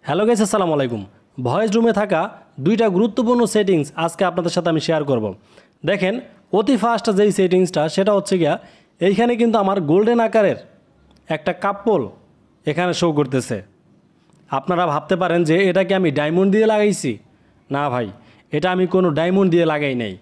Hello guys, আসসালামু আলাইকুম। Voice রুমে থাকা দুইটা গুরুত্বপূর্ণ সেটিংস আজকে আপনাদের সাথে আমি শেয়ার করব। দেখেন, অতি ফার্স্ট যেই সেটিংসটা সেটা হচ্ছে গিয়া এইখানে কিন্তু আমার গোল্ডেন আকারের একটা কাপল এখানে শো করতেছে। আপনারা ভাবতে পারেন যে এটা কি আমি ডায়মন্ড দিয়ে লাগাইছি। না ভাই, এটা আমি কোনো ডায়মন্ড দিয়ে লাগাই নাই,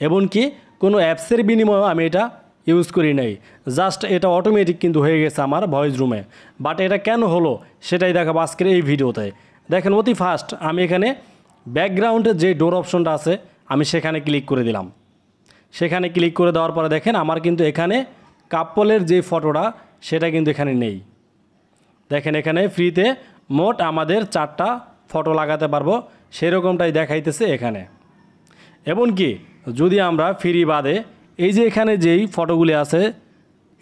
এমনকি কোনো অ্যাপসের বিনিময়েও আমি এটা ইউজ করি নাই। জাস্ট এটা অটোমেটিক কিন্তু হয়ে গেছে আমার ভয়েস রুমে। বাট এটা কেন হলো সেটাই দেখাবো আজকের এই ভিডিওতে। দেখেন, অতি ফার্স্ট আমি এখানে ব্যাকগ্রাউন্ডের যে ডোর অপশনটা আছে আমি সেখানে ক্লিক করে দিলাম। সেখানে ক্লিক করে দেওয়ার পরে দেখেন আমার কিন্তু এখানে কাপলের যে ফটোটা সেটা কিন্তু এখানে নেই। দেখেন, এখানে ফ্রিতে মোট আমাদের 4টা ফটো লাগাতে পারবো, সেরকমটাই দেখাইতেছে এখানে। এমনকি যদি আমরা ফ্রি বাদে এই যে এখানে যেই ফটোগুলি আছে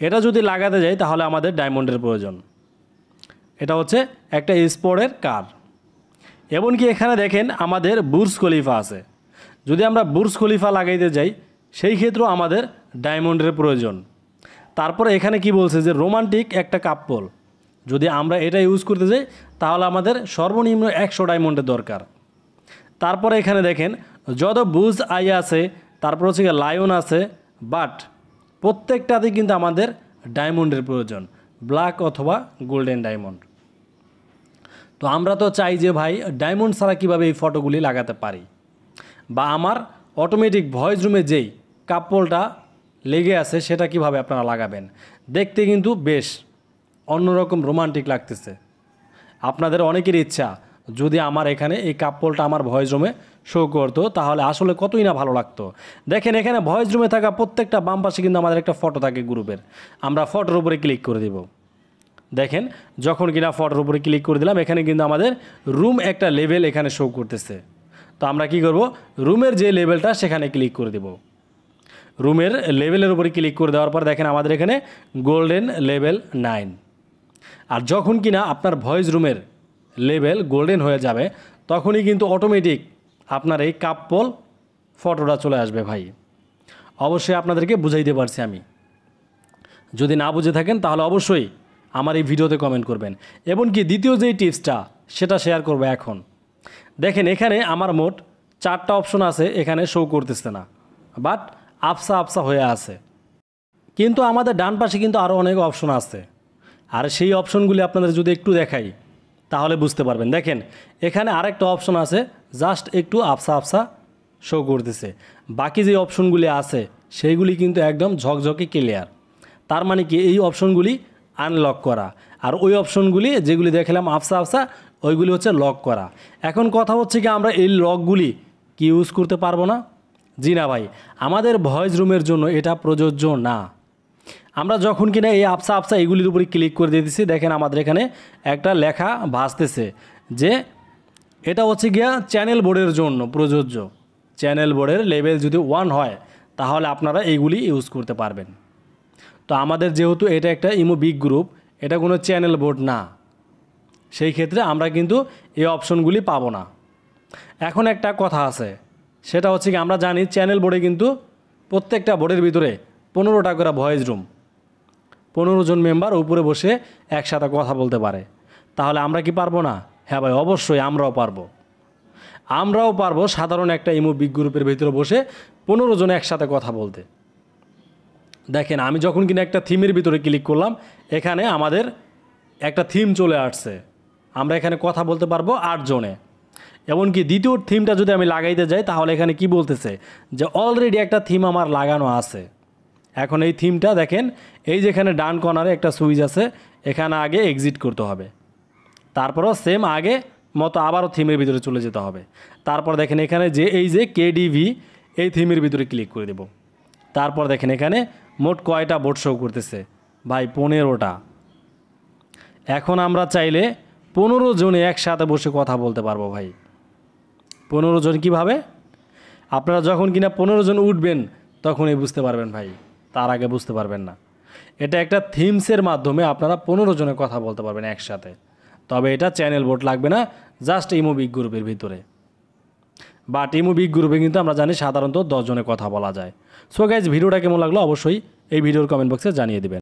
এটা যদি লাগাতে যাই তাহলে আমাদের ডায়মন্ডের প্রয়োজন। এটা হচ্ছে একটা স্পোর্টের কার। এমনকি এখানে দেখেন আমাদের বুর্জ খলিফা আছে। যদি আমরা বুর্জ খলিফা লাগাইতে যাই সেই ক্ষেত্রেও আমাদের ডায়মন্ডের প্রয়োজন। তারপরে এখানে কি বলছে যে রোমান্টিক একটা কাপল, যদি আমরা এটা ইউজ করতে যাই তাহলে আমাদের সর্বনিম্ন 100 ডায়মন্ডের দরকার। তারপরে এখানে দেখেন যত বুজ আই আছে, তারপর হচ্ছে লায়ন আছে, বাট প্রত্যেকটাতে কিন্তু আমাদের ডায়মন্ডের প্রয়োজন, ব্ল্যাক অথবা গোল্ডেন ডায়মন্ড। তো আমরা তো চাই যে ভাই ডায়মন্ড ছাড়া কীভাবে এই ফটোগুলি লাগাতে পারি, বা আমার অটোমেটিক ভয়েস রুমে যেই কাপলটা লেগে আছে সেটা কিভাবে আপনারা লাগাবেন। দেখতে কিন্তু বেশ অন্যরকম রোমান্টিক লাগতেছে। আপনাদের অনেকের ইচ্ছা যদি আমার এখানে এই কাপলটা আমার ভয়েস রুমে শো করতো তাহলে আসলে কতই না ভালো লাগতো। দেখেন, এখানে ভয়েস রুমে থাকা প্রত্যেকটা বাম পাশে কিন্তু আমাদের একটা ফটো থাকে গ্রুপের। আমরা ফটোর উপরে ক্লিক করে দিব। দেখেন, যখন কিনা ফটোর উপরে ক্লিক করে দিলাম এখানে কিন্তু আমাদের রুম একটা লেভেল এখানে শো করতেছে। তো আমরা কি করব, রুমের যে লেভেলটা সেখানে ক্লিক করে দেব। রুমের লেভেলের উপরে ক্লিক করে দেওয়ার পর দেখেন আমাদের এখানে গোল্ডেন লেভেল 9। আর যখন কিনা আপনার ভয়েস রুমের লেভেল গোল্ডেন হয়ে যাবে তখনই কিন্তু অটোমেটিক আপনার এই কাপল ফটোটা চলে আসবে। ভাই অবশ্যই আপনাদেরকে বুঝাইতে পারছি আমি। যদি না বুঝে থাকেন তাহলে অবশ্যই আমার এই ভিডিওতে কমেন্ট করবেন। এমনকি দ্বিতীয় যেই টিপসটা সেটা শেয়ার করবো এখন। দেখেন, এখানে আমার মোট 4টা অপশন আছে, এখানে শো করতেছে না, বাট আফসা আফসা হয়ে আছে। কিন্তু আমাদের ডান পাশে কিন্তু আরও অনেক অপশন আছে, আর সেই অপশনগুলি আপনাদের যদি একটু দেখাই তাহলে বুঝতে পারবেন। দেখেন, এখানে আরেকটা অপশন আছে, জাস্ট একটু আফসা আফসা শো করতেছে। বাকি যে অপশনগুলি আছে সেইগুলি কিন্তু একদম ঝকঝকে ক্লিয়ার। তার মানে কি, এই অপশনগুলি আনলক করা, আর ওই অপশনগুলি যেগুলি দেখালাম আফসা আফসা ওইগুলি হচ্ছে লক করা। এখন কথা হচ্ছে কি, আমরা এই লকগুলি কি ইউজ করতে পারবো না? জি না ভাই, আমাদের ভয়েস রুমের জন্য এটা প্রযোজ্য না। আমরা যখন কিনা এই আফসা আফসা এগুলির উপরে ক্লিক করে দিয়ে দিচ্ছি, দেখেন আমাদের এখানে একটা লেখা ভাসতেছে যে এটা হচ্ছে গিয়া চ্যানেল বোর্ডের জন্য প্রযোজ্য। চ্যানেল বোর্ডের লেভেল যদি 1 হয় তাহলে আপনারা এইগুলি ইউজ করতে পারবেন। তো আমাদের যেহেতু এটা একটা ইমো বিগ গ্রুপ, এটা কোনো চ্যানেল বোর্ড না, সেই ক্ষেত্রে আমরা কিন্তু এই অপশনগুলি পাবো না। এখন একটা কথা আছে, সেটা হচ্ছে কি, আমরা জানি চ্যানেল বোর্ডে কিন্তু প্রত্যেকটা বোর্ডের ভিতরে 15টা করে ভয়েস রুম, 15 জন মেম্বার উপরে বসে একসাথে কথা বলতে পারে। তাহলে আমরা কি পারবো না? হ্যাঁ ভাই, অবশ্যই আমরাও পারবো সাধারণ একটা ইমো বিগ গ্রুপের ভিতরে বসে 15 জন একসাথে কথা বলতে। দেখেন, আমি যখন কিনা একটা থিমের ভিতরে ক্লিক করলাম এখানে আমাদের একটা থিম চলে আসছে, আমরা এখানে কথা বলতে পারবো 8 জনে। এমনকি দ্বিতীয় থিমটা যদি আমি লাগাইতে যাই তাহলে এখানে কি বলতেছে যে অলরেডি একটা থিম আমার লাগানো আছে। এখন এই থিমটা দেখেন, এই যেখানে ডান কর্নারে একটা সুইচ আছে, এখানে আগে এক্সিট করতে হবে, তারপরও সেম আগে মতো আবারও থিমের ভিতরে চলে যেতে হবে। তারপর দেখেন এখানে যে এই যে কেডিভি, এই থিমের ভিতরে ক্লিক করে দেব। তারপর দেখেন এখানে মোট কয়টা বোর্ড শো করতেছে, ভাই 15টা। এখন আমরা চাইলে 15 জনে একসাথে বসে কথা বলতে পারবো। ভাই 15 জন কীভাবে? আপনারা যখন কিনা 15 জন উঠবেন তখনই বুঝতে পারবেন ভাই, তার আগে বুঝতে পারবেন না। এটা একটা থিমসের মাধ্যমে আপনারা 15 জনে কথা বলতে পারবেন একসাথে। তবে এটা চ্যানেল বোর্ড লাগবে না, জাস্ট ইমো বিগ গ্রুপের ভিতরে। বাট ইমো বিগ গ্রুপে কিন্তু আমরা জানি সাধারণত 10 জনে কথা বলা যায়। সো গাইজ, ভিডিওটা কেমন লাগলো অবশ্যই এই ভিডিওর কমেন্ট বক্সে জানিয়ে দেবেন।